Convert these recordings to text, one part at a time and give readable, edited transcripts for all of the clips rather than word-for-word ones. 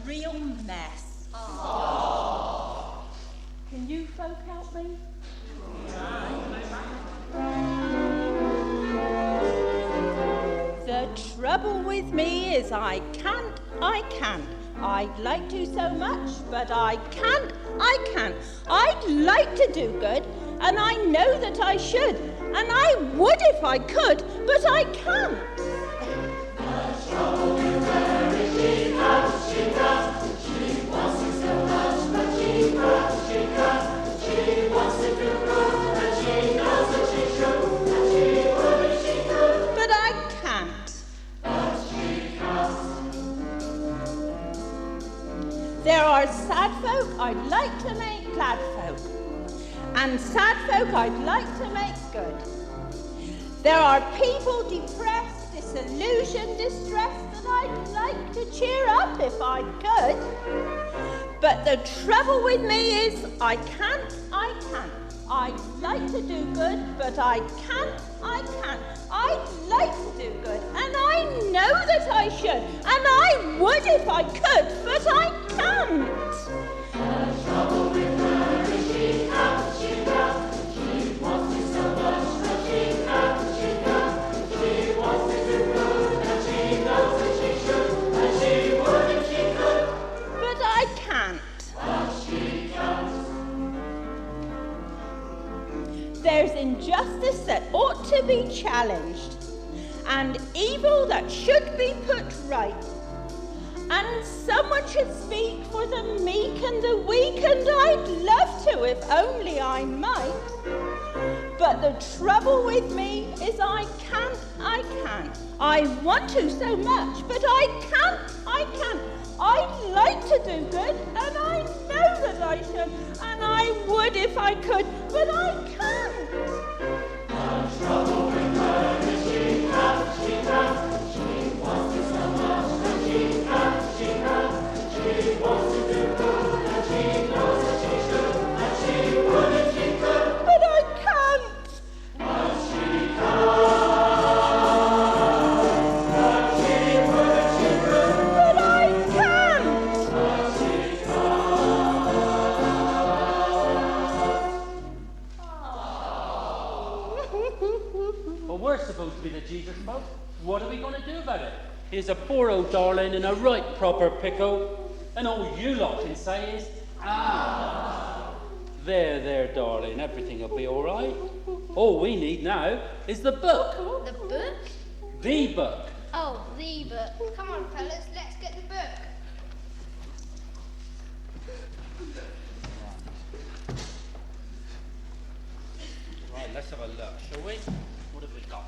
real mess. Aww. Can you folk help me? The trouble with me is I can't. I'd like to so much, but I can't. I'd like to do good, and I know that I should, and I would if I could, but I can't. The trouble with her is she does. She wants it so much, but she can't. She wants to do good, and she knows that she should, and she would if she could. But I can't. But she can't. There are sad folk I'd like to make glad folk, and sad folk I'd like to make good. There are people depressed, disillusioned, distressed that I'd like to cheer up if I could. But the trouble with me is I can't. I'd like to do good, but I can't. I'd like to do good, and I know that I should, and I would if I could, but I can't. The trouble with her is she can't. She wants it so much, but she can't. She wants to do good, and she knows that she should, and she would if she could. But I can't. But she can't. There's injustice that ought to be challenged, and evil that should be put right. And someone should speak for the meek and the weak, and I'd love to if only I might. But the trouble with me is I can't. I want to so much, but I can't. I'd like to do good, and I know that I should, and I would if I could, but I can't. The trouble with her is she can't. She wants it so much, but she can't. She wants to do good, and she knows that she should, and she would if she could. But I can't. But she can't. But she would if she could. But I can't. But she Well, we're supposed to be the Jesus folk. What are we going to do about it? Here's a poor old darling in a right proper pickle, and all you lot can say is, ah. There, darling, everything will be all right. All we need now is the book. The book? The book. Oh, the book. Come on, fellas, let's get the book. Right, let's have a look, shall we? What have we got?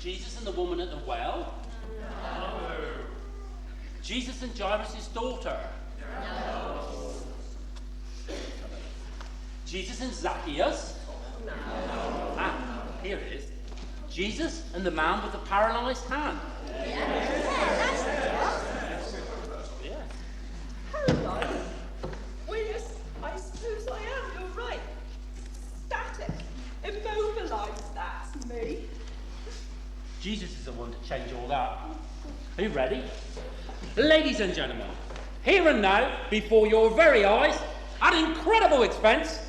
Jesus and the woman at the well? No. Jesus and Jairus' daughter? No. Jesus and Zacchaeus? No. Ah, here it is. Jesus and the man with the paralysed hand? Yeah. Paralyzed? Well, yes, I suppose I am. You're right. Static. Immobilised, that's me. Jesus is the one to change all that. Are you ready? Ladies and gentlemen, here and now, before your very eyes, at incredible expense,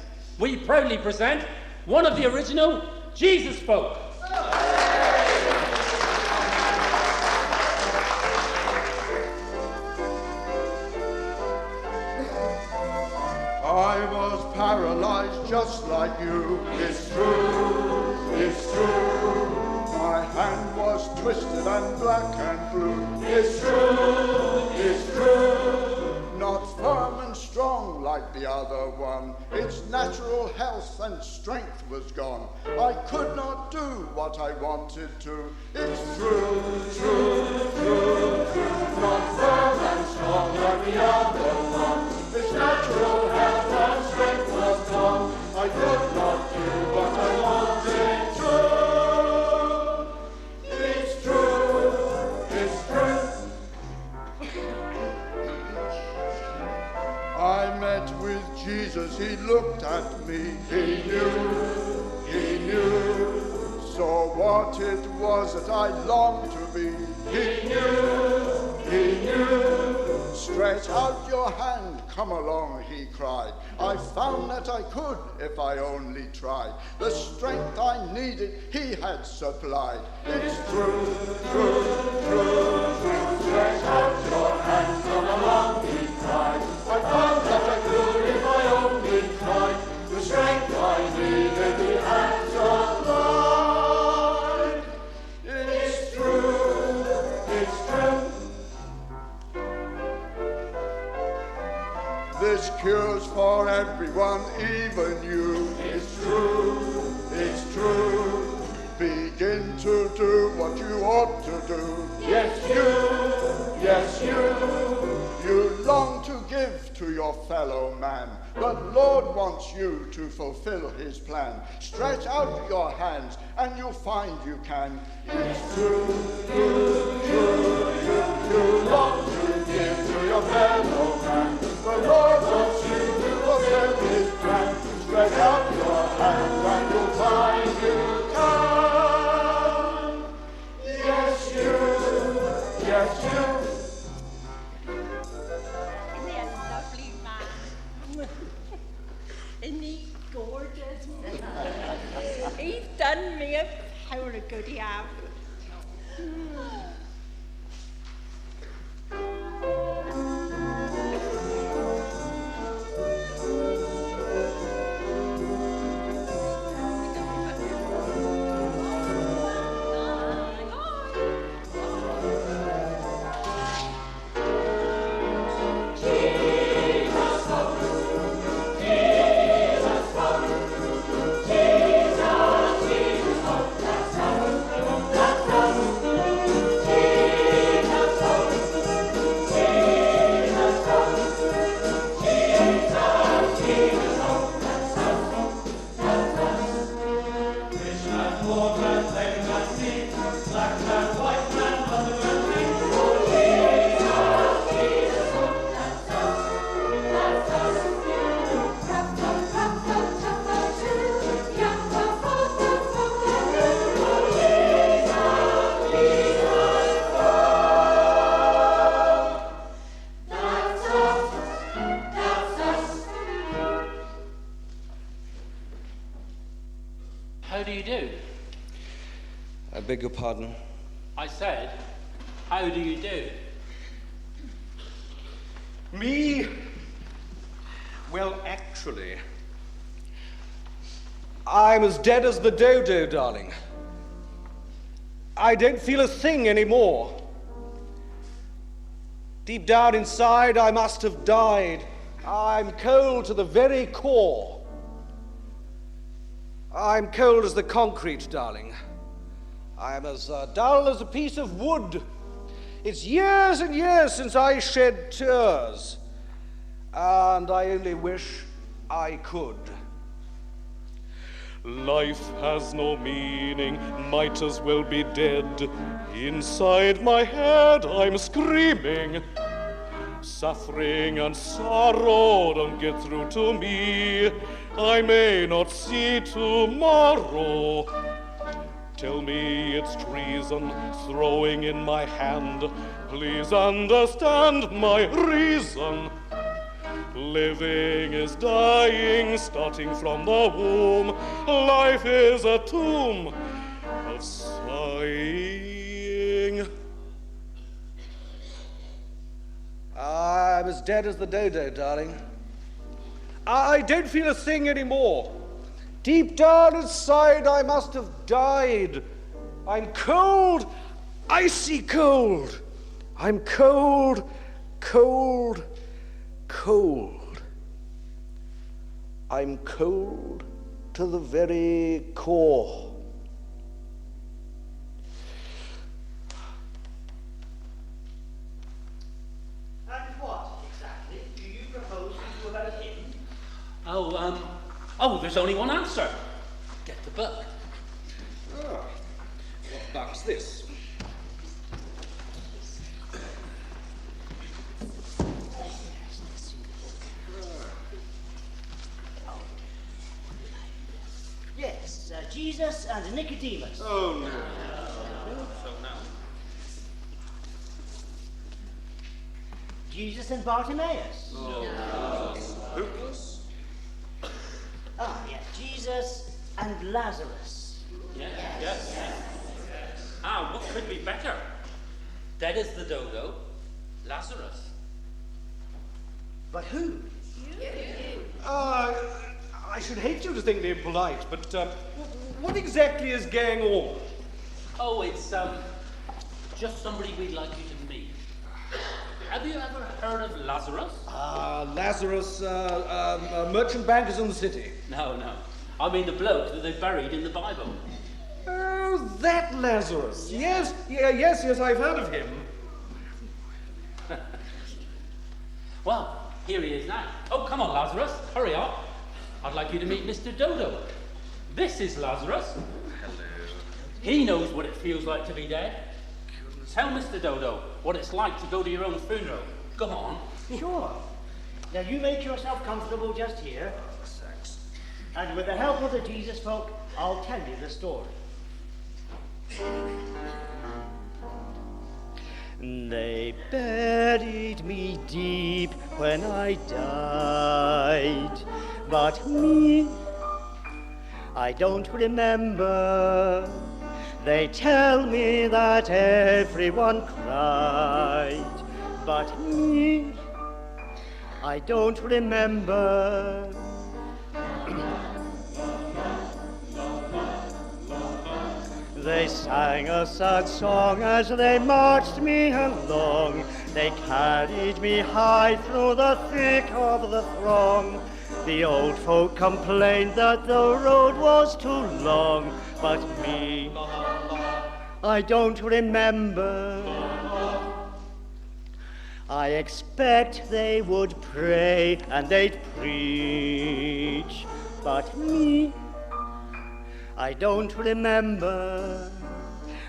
we proudly present one of the original Jesus folk. I was paralyzed just like you. It's true, it's true. My hand was twisted and black and blue. It's true, it's true. Not firm and strong like the other one. Its natural health and strength was gone. I could not do what I wanted to. It's true, true, true, true. Not firm and strong like the other one. Its natural health and strength was gone. I could not do what I wanted to. It's true, it's true. I met with Jesus, he looked at me, he knew, saw what it was that I longed to be. He knew, Stretch out your hand, come along, he cried. I found that I could if I only tried. The strength I needed, he had supplied. It's true, true, true, true. Stretch out your hand, come along, he cried. I found that I could if I only tried. The strength I needed, he had supplied. It's true, it's true. This cure's for everyone, even you. It's true, it's true. Begin to do what you ought to do. Yes, you. You long to give to your fellow man, but Lord wants you to fulfill his plan. Stretch out your hands, and you'll find you can. It's true, you long to give to your fellow man. The Lord wants you to fulfill his plan. Stretch out your hands and you'll find you can. Yes, you. Isn't he a lovely man? Isn't he gorgeous? He's done me a power of good, he have. I beg your pardon? I said, how do you do? Me? Well, actually, I'm as dead as the dodo, darling. I don't feel a thing anymore. Deep down inside, I must have died. I'm cold to the very core. I'm cold as the concrete, darling. I'm as dull as a piece of wood. It's years and years since I shed tears, and I only wish I could. Life has no meaning, might as well be dead. Inside my head I'm screaming. Suffering and sorrow don't get through to me. I may not see tomorrow. Tell me it's treason throwing in my hand. Please understand my reason. Living is dying, starting from the womb. Life is a tomb of sighing. I'm as dead as the dodo, darling. I don't feel a thing anymore. Deep down inside, I must have died. I'm cold, icy cold. I'm cold, cold, cold. I'm cold to the very core. And what exactly do you propose to do about him? There's only one answer. Get the book. What book's this? Yes, Jesus and Nicodemus. Oh, no. Jesus and Bartimaeus. Hopeless. Ah, yes, Jesus and Lazarus. Yes. Ah, what could be better? Dead as the dodo, Lazarus. But who? I should hate you to think me impolite, but what exactly is gang on? Oh, it's just somebody we'd like you to meet. Have you ever heard of Lazarus? Lazarus, merchant bankers in the city. No. I mean the bloke that they buried in the Bible. Oh, that Lazarus. Yes, I've heard of him. Well, here he is now. Oh, come on, Lazarus, hurry up. I'd like you to meet Mr. Dodo. This is Lazarus. Hello. He knows what it feels like to be dead. Tell Mr. Dodo what it's like to go to your own funeral. Come on. Sure. Now you make yourself comfortable just here. Thanks. And with the help of the Jesus folk, I'll tell you the story. They buried me deep when I died, but me, I don't remember. They tell me that everyone cried, but me, I don't remember. They sang a sad song as they marched me along. They carried me high through the thick of the throng. The old folk complained that the road was too long, but me, I don't remember. I expect they would pray and they'd preach, but me, I don't remember.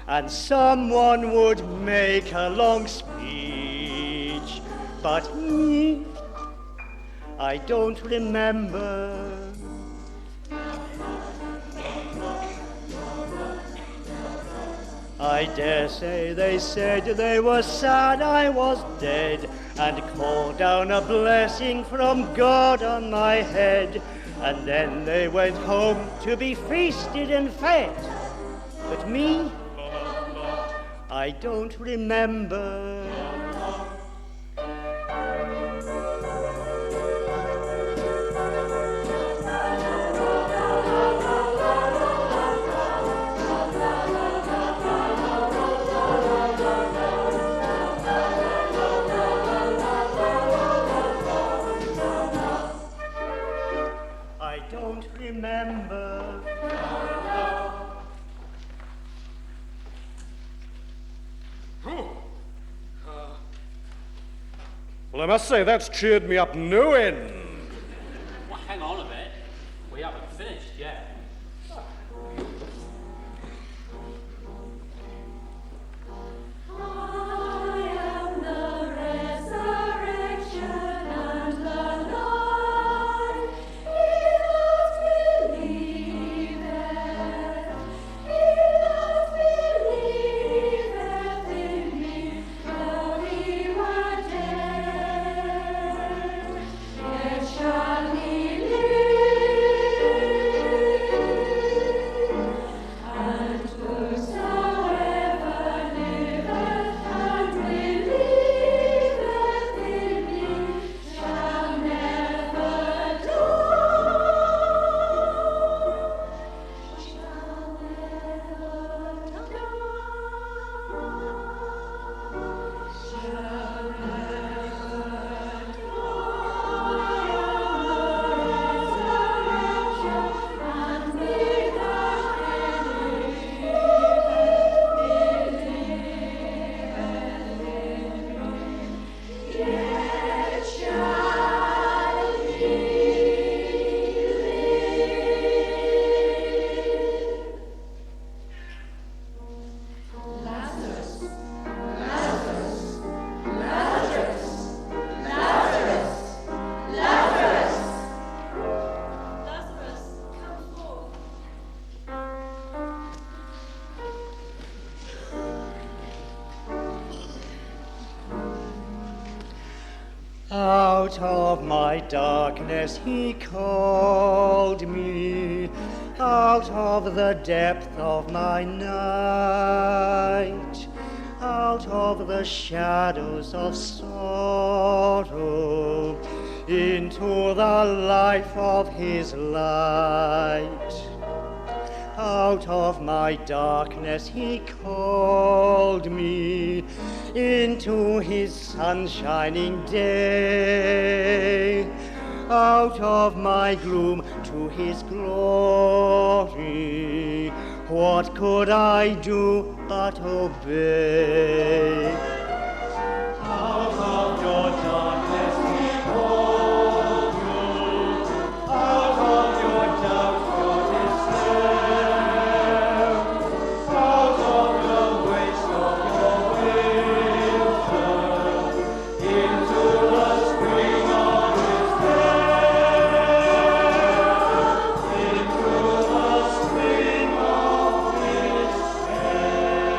And someone would make a long speech, but me, I don't remember. I dare say they said they were sad I was dead, and called down a blessing from God on my head. And then they went home to be feasted and fed. But me, I don't remember. Remember. Well, I must say that's cheered me up no end. Well, hang on a bit. We haven't finished yet. Yes, Out of my darkness he called me, out of the depth of my night, out of the shadows of sorrow, into the life of his light. Out of my darkness he called me, into his sunshining day. Out of my gloom to his glory, what could I do but obey? Out of your darkness he called me, out of your doubt, your despair, out of the waste of your wisdom, into the spring of his care, into the spring of his care.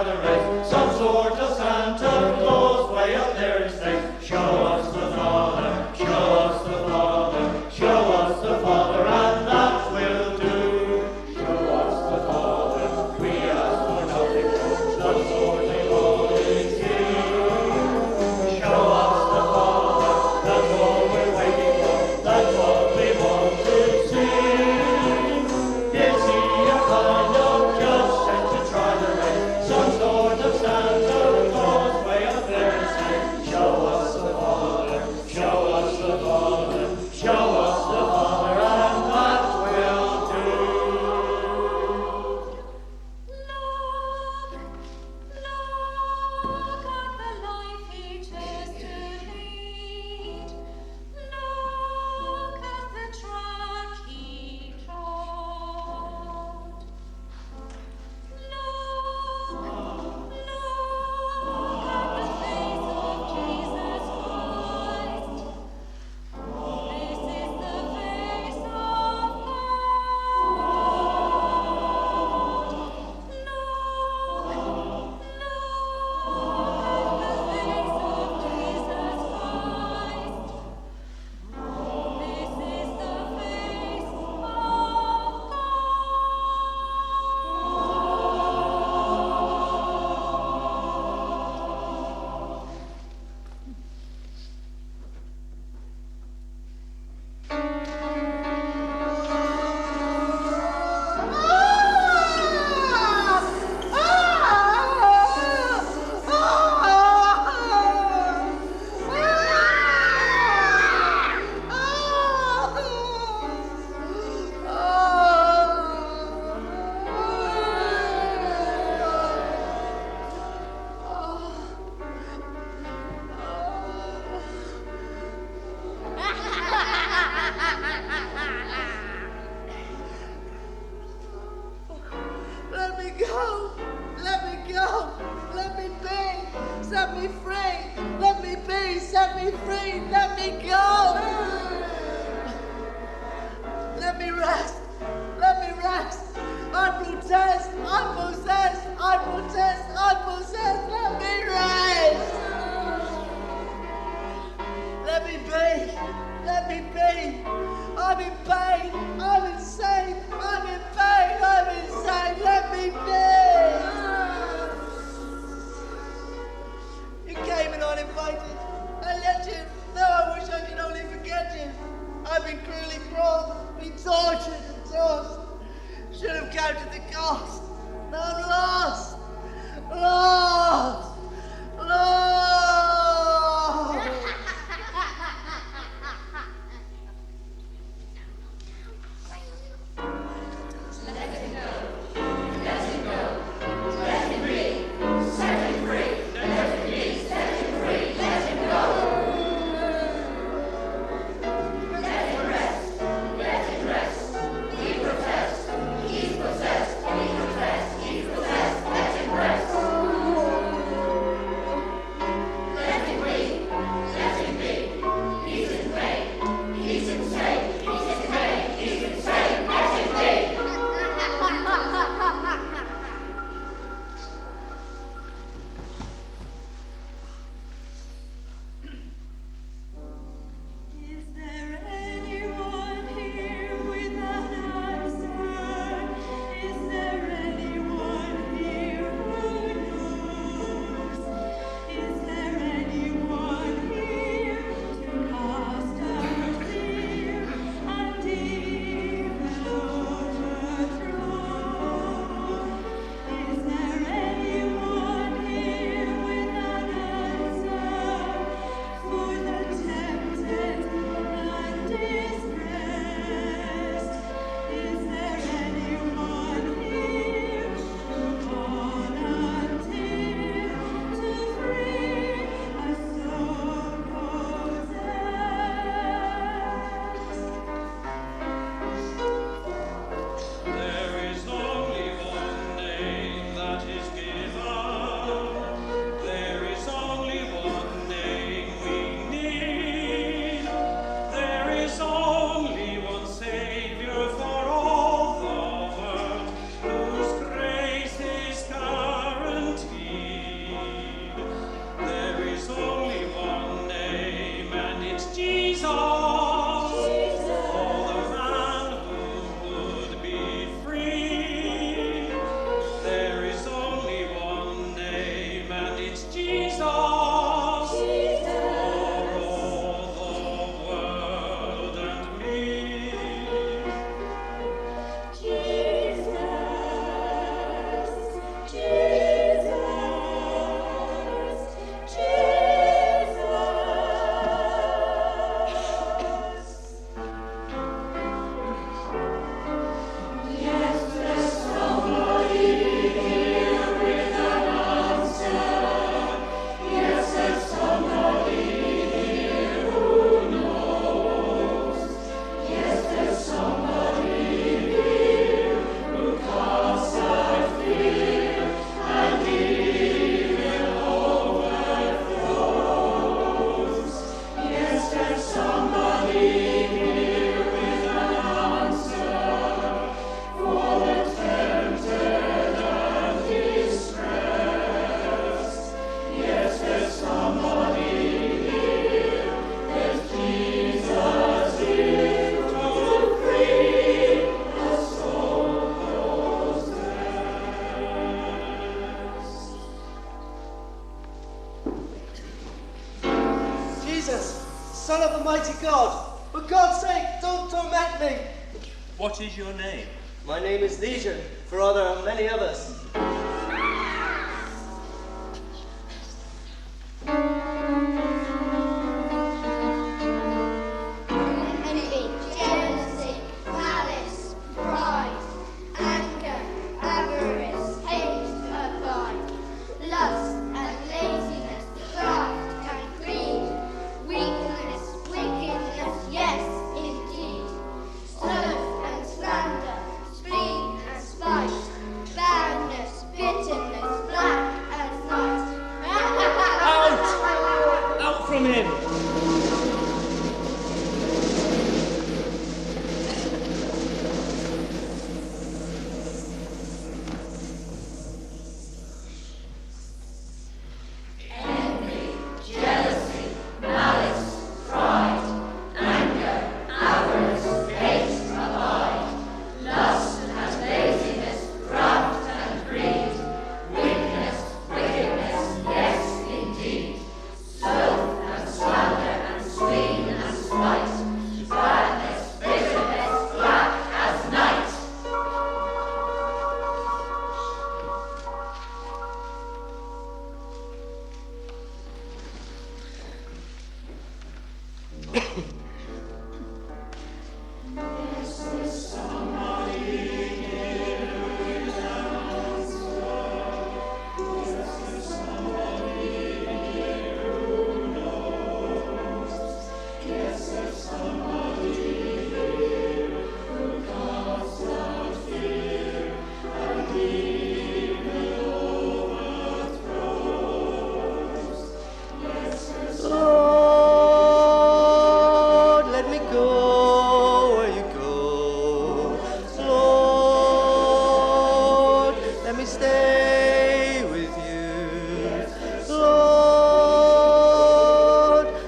try the race. Some sort of Santa Claus way up there in space. Show us the Father, show us the Father, show us the Father, and that will do. Show us the Father, we ask for nothing more. Some sort of golden sea. Show us the Father, that's all we're waiting for. That's what we want to see. Is he a kind of judge sent to try the race? Some sort of Santa Claus way up there and say, show us the Father, show us the Father, show us the Father, and that will do. Look at the life he chose to lead. Look at the track he trod. Look at the face of Jesus Christ. This is the face of God. Let me go! Let me go! Let me be! Set me free! Let me be! Set me free! Let me go! Let me rest! Let me rest! I protest! I possess! I protest! I possess! Let me rest! Let me be! Let me be! I'm in pain! I'm insane! I'm in pain! I'm insane! Let me be! You came in uninvited. I left you. Now I wish I could only forget you. I've been cruelly wronged, been tortured and tossed. Should have counted the cost. Now I'm lost. son of the mighty God. For God's sake, don't torment me. What is your name? My name is Legion, for there are many others. Envy, jealousy, malice, pride, anger, avarice, hate, abide, lust and laziness, craft and greed, weakness, wickedness, yes, indeed, sloth and slander, spleen and spite, badness, bitterness, black as night. Out! Out from him! Envy, jealousy, malice, pride, anger, avarice, hate, abide, lust and laziness, craft and greed, weakness, wickedness, yes, indeed, sloth and slander and spleen and spite, badness, bitterness, black as night. Lord, let me go where you go. Lord, let me stay with you. Lord,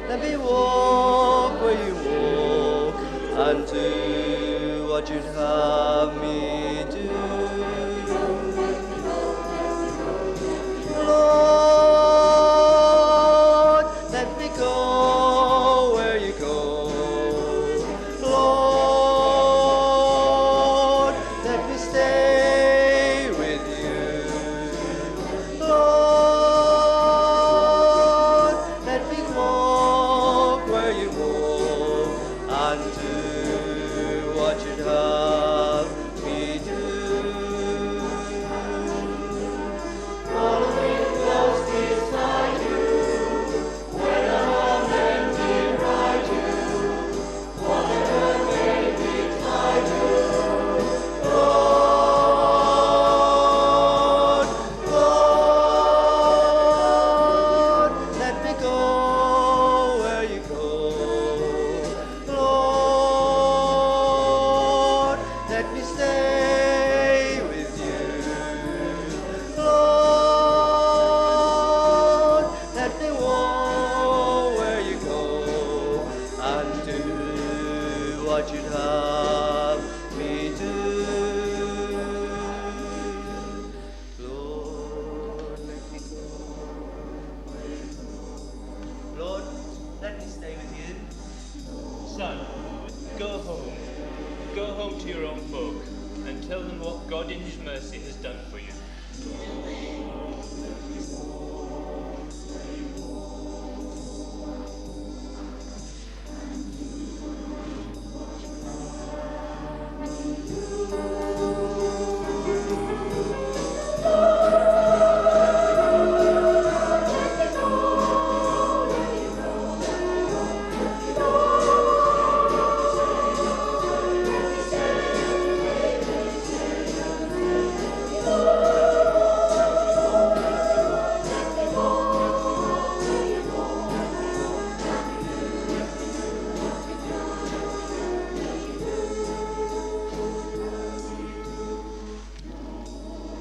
let me walk where you walk and do what you'd have me do. Lord, let me go where you go. Lord, let me stay with you. Lord, let me walk where you walk and do what you'd have me do. Follow me close beside you, when all men deride you, whatever may betide you. Lord, Lord, let me go where you go. Lord, let me stay with you. Lord, let me walk where you go and do what you'd have me do. Lord, let me go where you go. Lord, let me stay with you. Son, go home. Go home to your own folk and tell them what God in his mercy has done for you.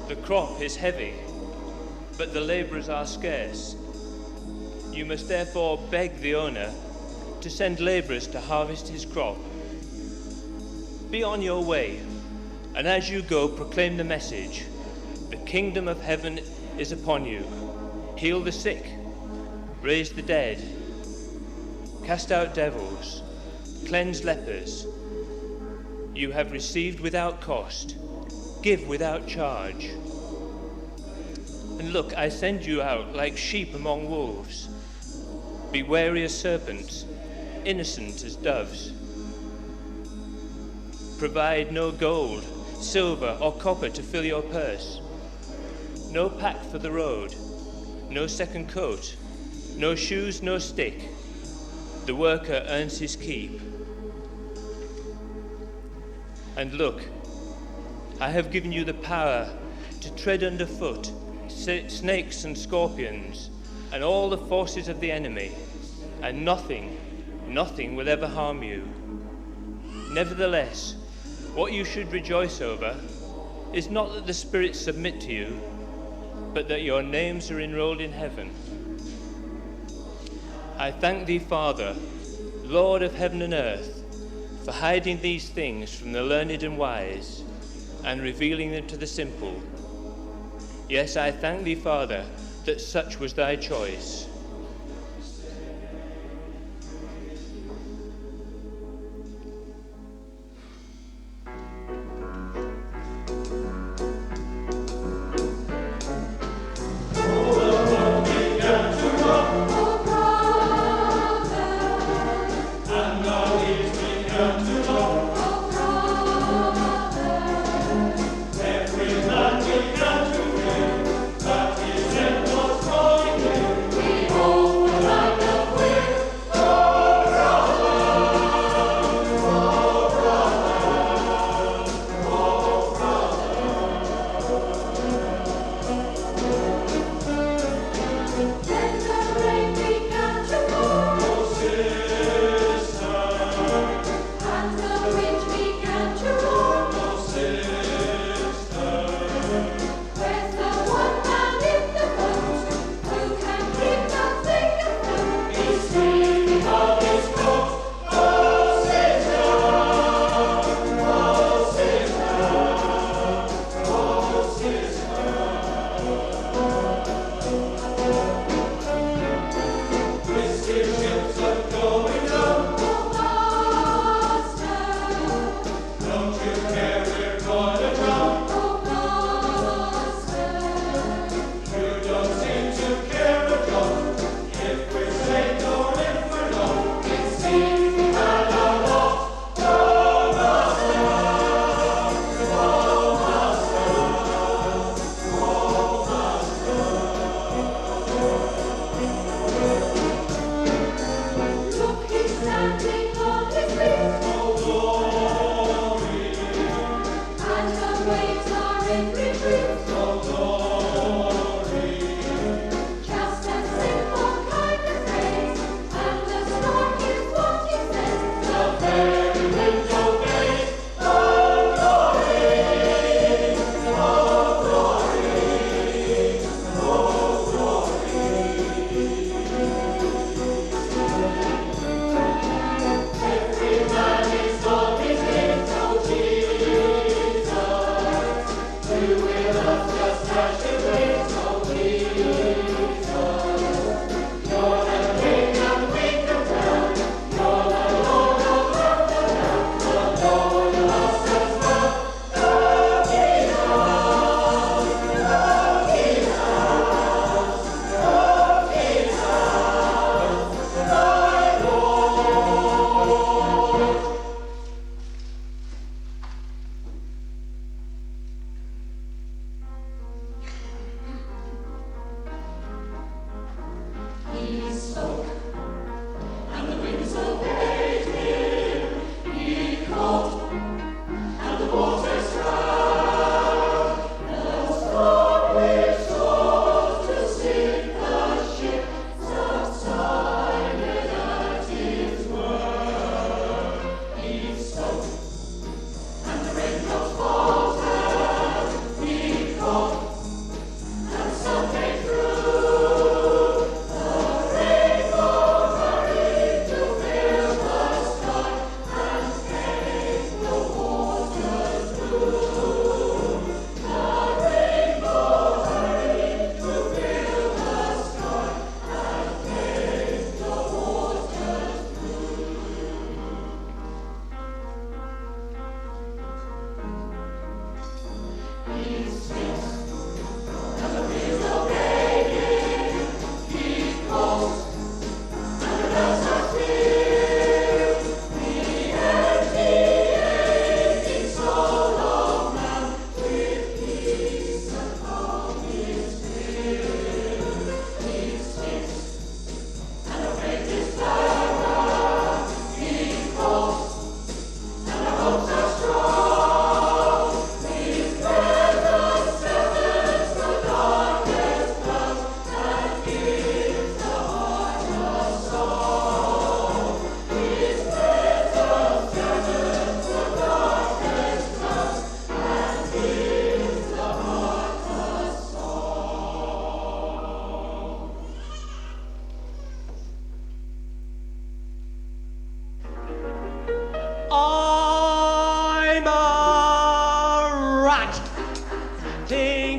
The crop is heavy, but the labourers are scarce. You must therefore beg the owner to send labourers to harvest his crop. Be on your way, and as you go, proclaim the message. The kingdom of heaven is upon you. Heal the sick, raise the dead, cast out devils, cleanse lepers. You have received without cost, give without charge. And look, I send you out like sheep among wolves. Be wary as serpents, innocent as doves. Provide no gold, silver, or copper to fill your purse. No pack for the road, no second coat, no shoes, no stick. The worker earns his keep. And look, I have given you the power to tread underfoot snakes and scorpions and all the forces of the enemy, and nothing will ever harm you. Nevertheless, what you should rejoice over is not that the spirits submit to you, but that your names are enrolled in heaven. I thank thee, Father, Lord of heaven and earth, for hiding these things from the learned and wise, and revealing them to the simple. Yes, I thank thee, Father, that such was thy choice.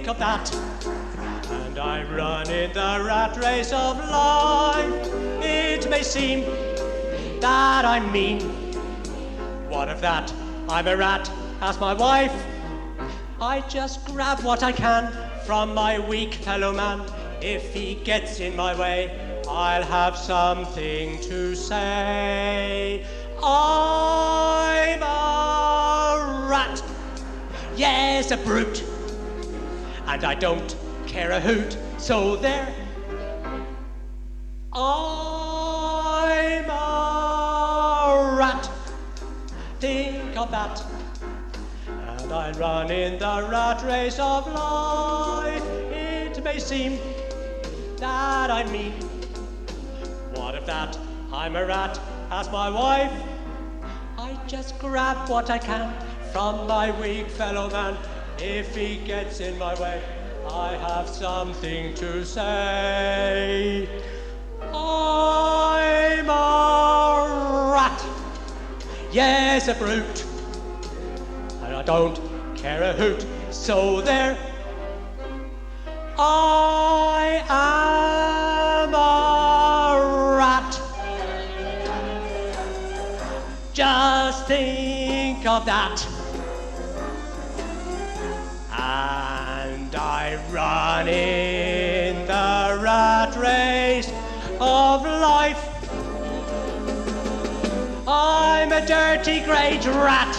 think of that. And I run in the rat race of life. It may seem that I'm mean. What of that? I'm a rat, as my wife. I just grab what I can from my weak fellow man. If he gets in my way, I'll have something to say. I'm a rat, yes, a brute, and I don't care a hoot, so there. I'm a rat, think of that. And I run in the rat race of life. It may seem that I'm mean. What of that? I'm a rat, as my wife. I just grab what I can from my weak fellow man. If he gets in my way, I have something to say. I'm a rat, yes, a brute, and I don't care a hoot, so there. I am a rat. Just think of that. And I run in the rat race of life. I'm a dirty great rat.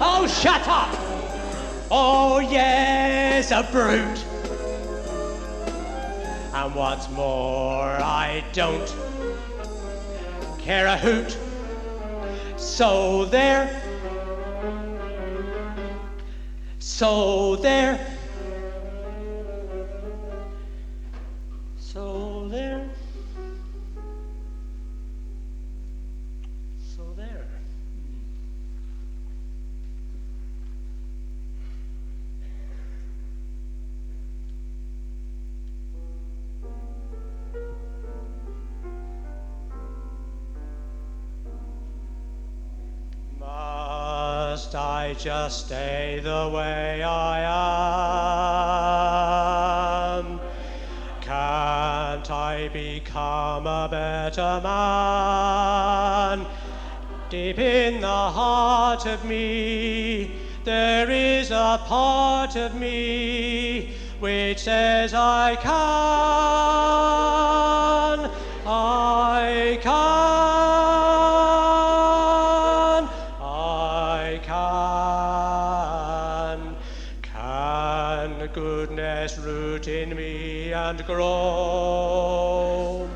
Oh, shut up. Oh, yes, a brute. And what's more, I don't care a hoot. So there. So there. So there. So there. Must I just stay the way I am? Can't I become a better man? Deep in the heart of me, there is a part of me which says I can, I can, I can. Can goodness root in me and grow?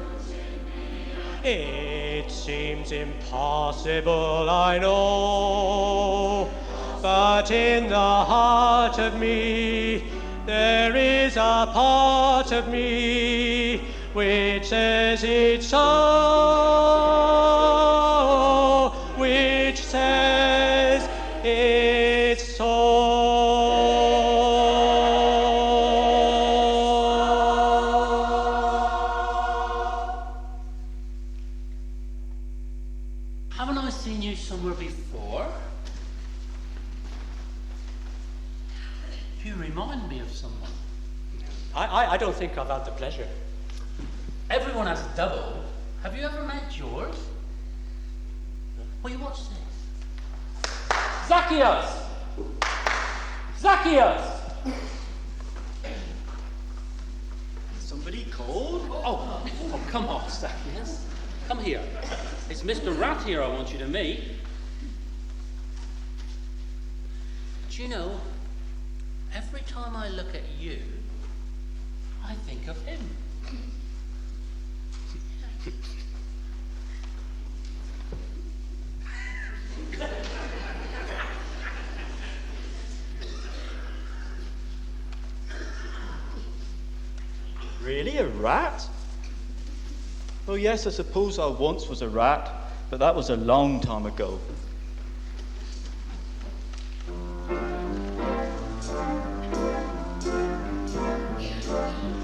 It seems impossible, I know, but in the heart of me there is a part of me which says it's so, which says it's so. Haven't I seen you somewhere before? You remind me of someone. I don't think I've had the pleasure. Everyone has a double. Have you ever met yours? Will you watch this? Zacchaeus! Zacchaeus! Somebody called? Oh, come on, Zacchaeus. Come here. It's Mr. Rat here I want you to meet. Do you know, every time I look at you, I think of him. Really, a rat? Oh yes, I suppose I once was a rat, but that was a long time ago.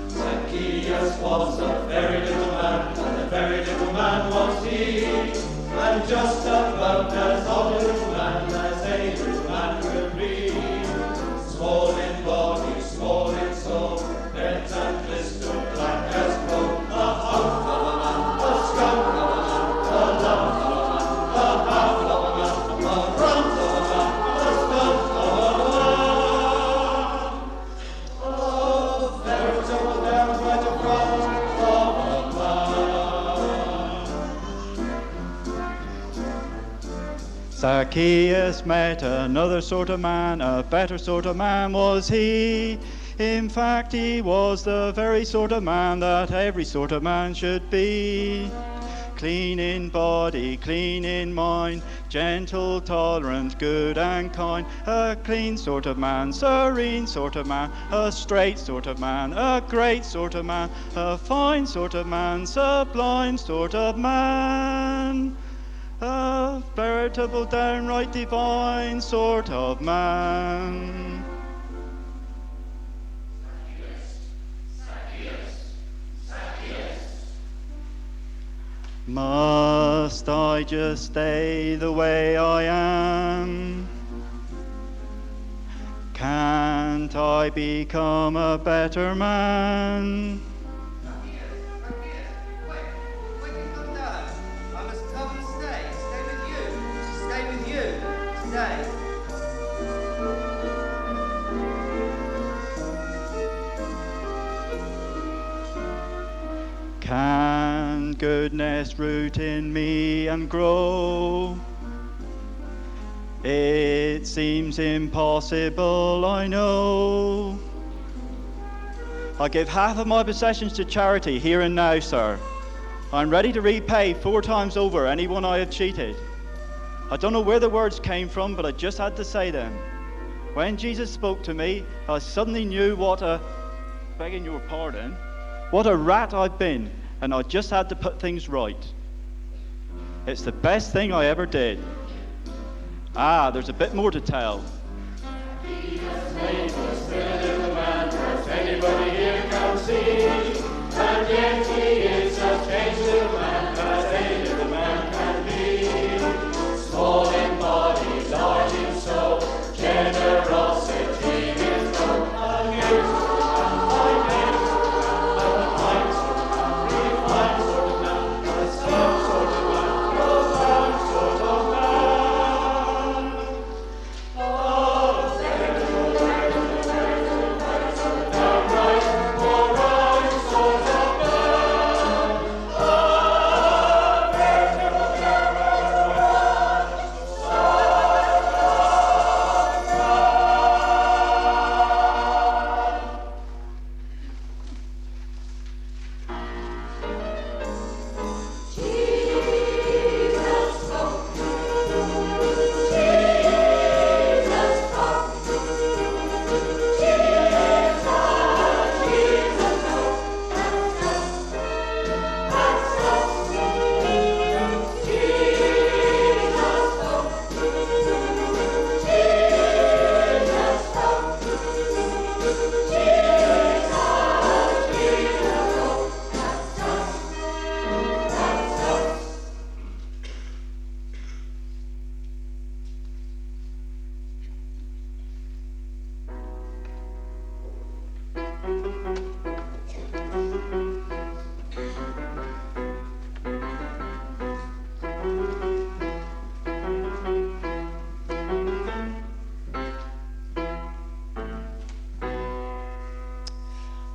Zacchaeus was a very little man, and a very little man was he, and just about as odd a little man as a little man will be. Small in body, small in Zacchaeus met another sort of man, a better sort of man was he. In fact, he was the very sort of man that every sort of man should be. Clean in body, clean in mind, gentle, tolerant, good and kind. A clean sort of man, serene sort of man, a straight sort of man, a great sort of man, a fine sort of man, sublime sort of man. A veritable, downright divine sort of man. Must I just stay the way I am? Can't I become a better man? Can goodness root in me and grow? It seems impossible, I know. I give half of my possessions to charity here and now, sir. I'm ready to repay 4 times over anyone I have cheated. I don't know where the words came from, but I just had to say them. When Jesus spoke to me, I suddenly knew begging your pardon, what a rat I've been, and I just had to put things right. It's the best thing I ever did. There's a bit more to tell. Anybody here can see, and yet he is a changed little man, as any little man can be. Small in body, large in soul, generosity is known.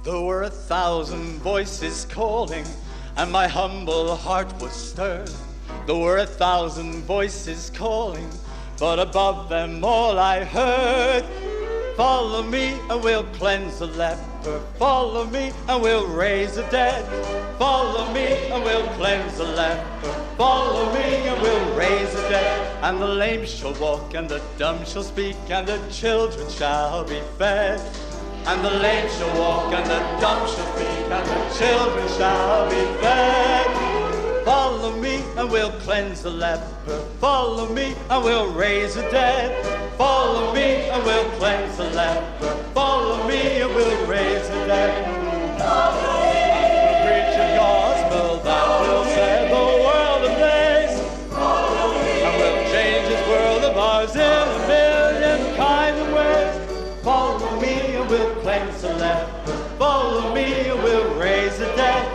There were 1,000 voices calling, and my humble heart was stirred. There were 1,000 voices calling, but above them all I heard, follow me and we'll cleanse the leper. Follow me and we'll raise the dead. Follow me and we'll cleanse the leper. Follow me and we'll raise the dead. And the lame shall walk, and the dumb shall speak, and the children shall be fed. And the lame shall walk, and the dumb shall speak, and the children shall be fed. Follow me and we'll cleanse the leper. Follow me and we'll raise the dead. Follow me and we'll cleanse the leper. Follow me and we'll raise the dead. Preach the gospel that will set the world ablaze. And we'll change this world of ours in a million kinds of ways. Follow me and we'll cleanse the leper. Follow me and we'll raise the dead.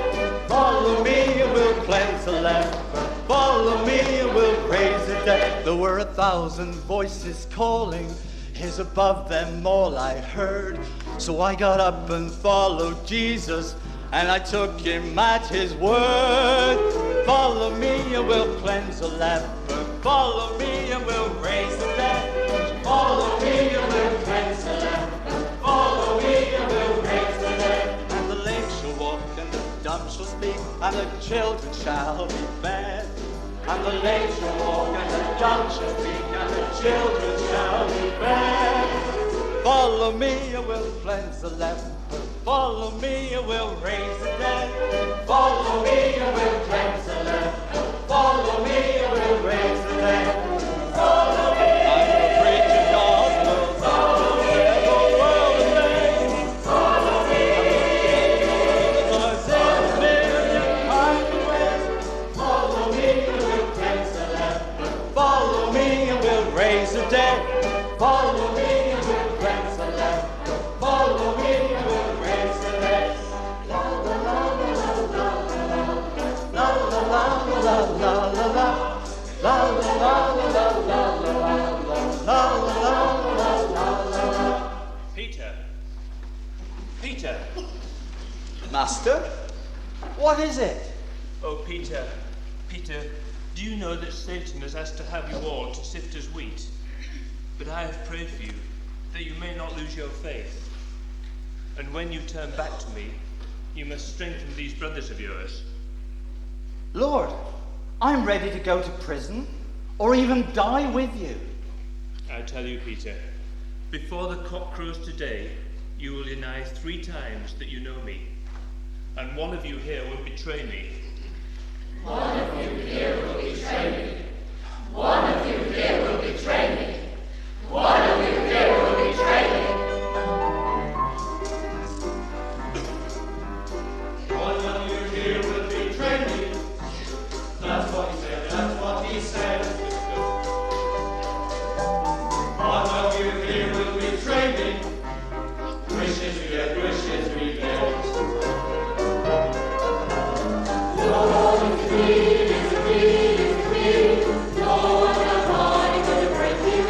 Follow me and we'll cleanse the leper. Follow me and we'll raise the dead. There were 1,000 voices calling, his above them all I heard. So I got up and followed Jesus, and I took him at his word. Follow me and we'll cleanse the leper. Follow me and we'll raise the dead. Follow me and we'll cleanse the land. Follow me and we'll raise the dead. And the lame shall walk and the dumb shall speak and the children shall be fed. And the lame shall walk and the dumb shall speak and the children shall be fed. Follow me and we'll cleanse the leper. Follow me and we'll raise the dead. Follow me and we'll cleanse the leper. Follow me and we'll raise the dead. Follow me and we'll preach the gospel. Follow me and the world of faith. Follow me and the in a million kind ways. Follow me and we'll cleanse the leper. Follow me and we'll raise the dead. Follow me and we'll cleanse the leper. Follow me and we'll raise the dead. La la la la la la la la la la la la. La la la la la la la la la la. Peter. Peter. Master, what is it? Oh, Peter. Peter, do you know that Satan has asked to have you all to sift as wheat? But I have prayed for you, that you may not lose your faith. And when you turn back to me, you must strengthen these brothers of yours. Lord, I'm ready to go to prison or even die with you. I tell you, Peter, before the cock crows today, you will deny 3 times that you know me, and one of you here will betray me. One of you here will betray me. One of you here will betray me. One of you here will betray me. One of you here will betray me. That's what he said, that's what he said. One of you here will betray me. Wishes we get, wishes we get. Lord, it's me, it's me, it's me. No one has I could break you.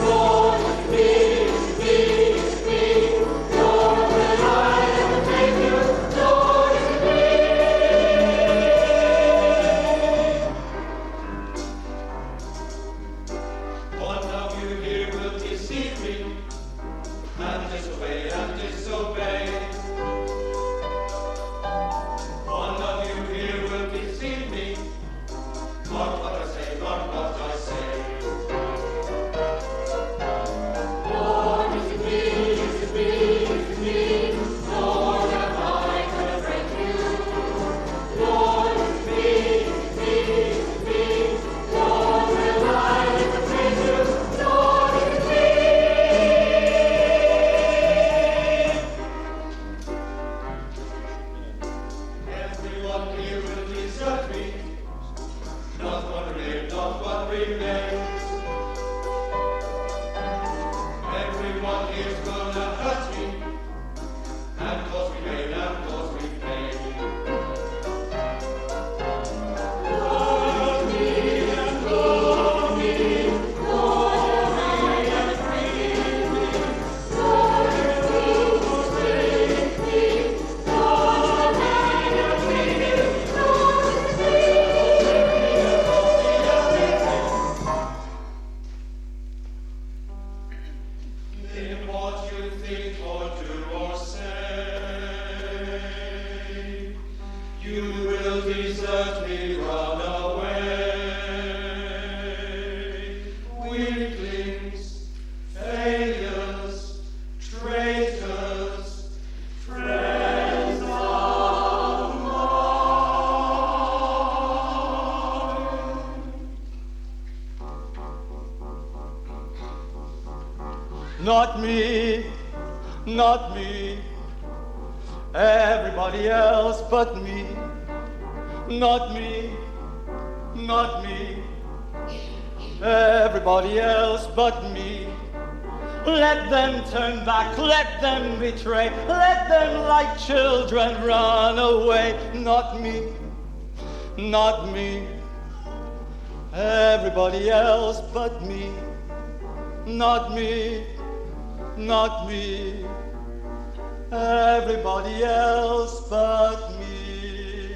Lord, it's me, it's me, it's me. Lord, will I ever take you? Lord, it's me. One of you here will deceive me, and disobey, and disobey. One of you here will deceive me. Mark what I say, mark what I say. Lord, it's me, it's me, it's me. Lord, have I could break you. Lord, it's me, it's me, it's me. Lord, will I ever praise you? Lord, it's me. Everyone here will desert me. Not one remains, not one remains. Everyone here's gonna hurt me, and cause we pain, and cause we pain. Lord me and Lord me, Lord me and free me. Lord it's me, Lord me and free me. Lord it's me. In what you think or do or say, you will desert me, run away. Weaklings, failures, traitors, friends of mine. Not me, not me. Everybody else but me. Not me, not me. Everybody else but me. Let them turn back, let them betray, let them like children run away. Not me, not me. Everybody else but me. Not me, not me. Everybody else but me.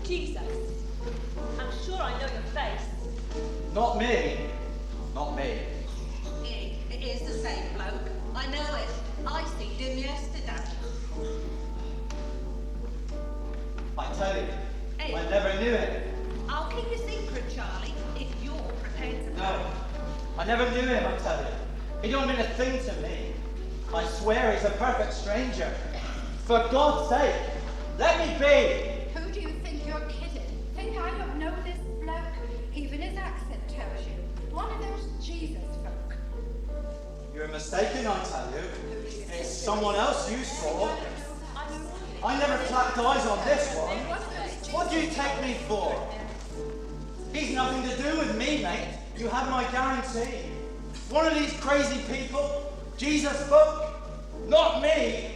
Jesus. I'm sure I know your face. Not me. Not me. It is the same bloke. I know it. I seen him yesterday. I tell you, Hey. I never knew him. I'll keep a secret, Charlie, if you're prepared to No, I never knew him, I tell you. He don't mean a thing to me. I swear he's a perfect stranger. For God's sake, let me be. Who do you think you're kidding? Think I don't know this bloke? Even his accent tells you. One of those Jesus folk. You're mistaken, I tell you. It's someone else you saw. I never clapped eyes on this one. What do you take me for? He's nothing to do with me, mate. You have my guarantee. One of these crazy people, Jesus folk, not me.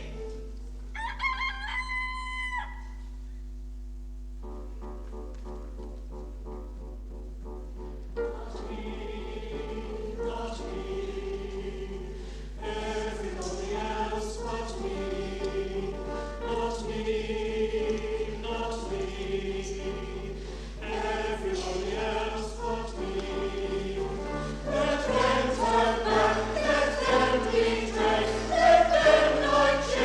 Let them be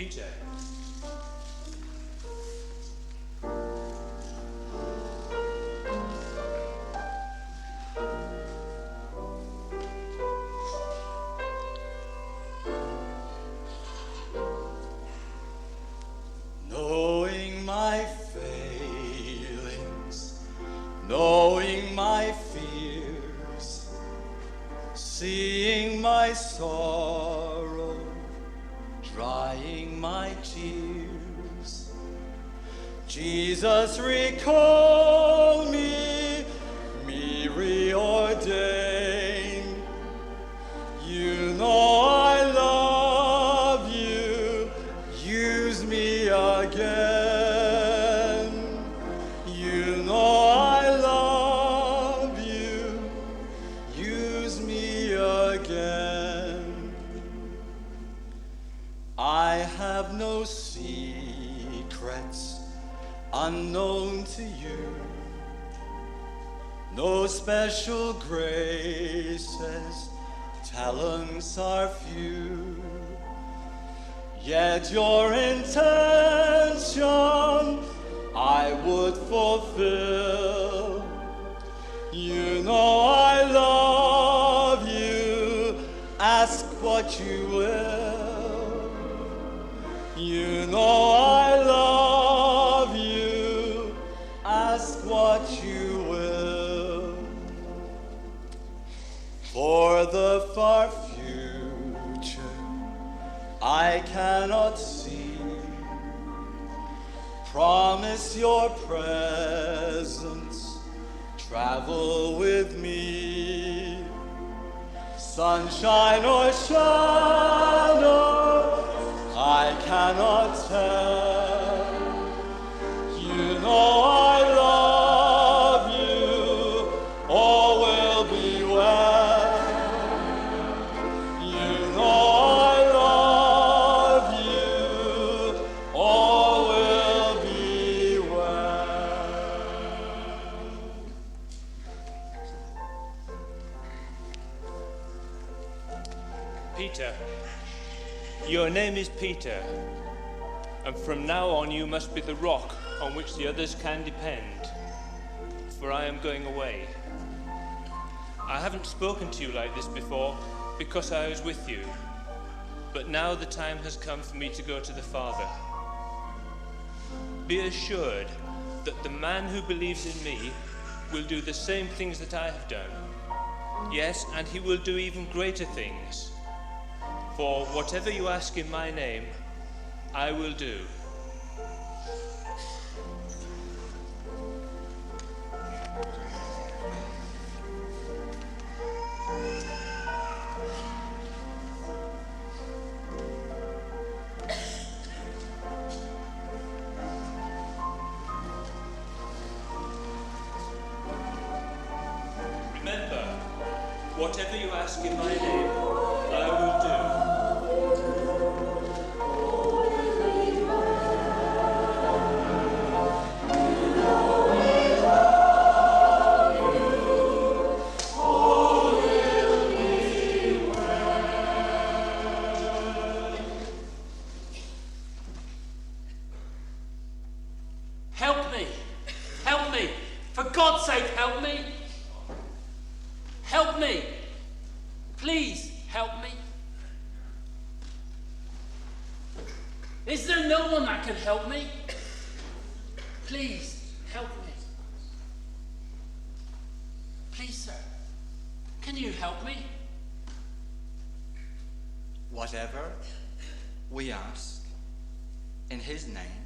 Peter. Knowing my failings, knowing my fears, seeing my sorrow, drying my tears. Jesus, recall me reordain. You know I love you, use me again. You know I love you, use me again. I have no secrets unknown to you, no special graces, talents are few. Yet your intention I would fulfill. You know I love you, ask what you will. You know I love you, ask what you will. For the far future I cannot see. Promise your presence, travel with me. Sunshine or shadow, I cannot tell. You know I love you, all will be well. You know I love you, all will be well. Peter, your name is Peter, and from now on you must be the rock on which the others can depend, for I am going away. I haven't spoken to you like this before because I was with you, but now the time has come for me to go to the Father. Be assured that the man who believes in me will do the same things that I have done. Yes, and he will do even greater things. For whatever you ask in my name, I will do. Remember, whatever you ask in my name, I will do. Help me! Help me! For God's sake, help me! Help me! Please, help me! Is there no one that can help me? Please, help me. Please, sir, can you help me? Whatever we ask in his name,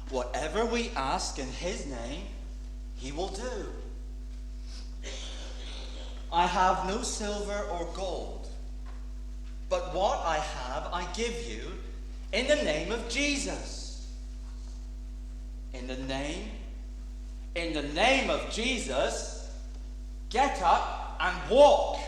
whatever we ask in his name, he will do. I have no silver or gold, but what I have I give you in the name of Jesus. In the name of Jesus, get up and walk.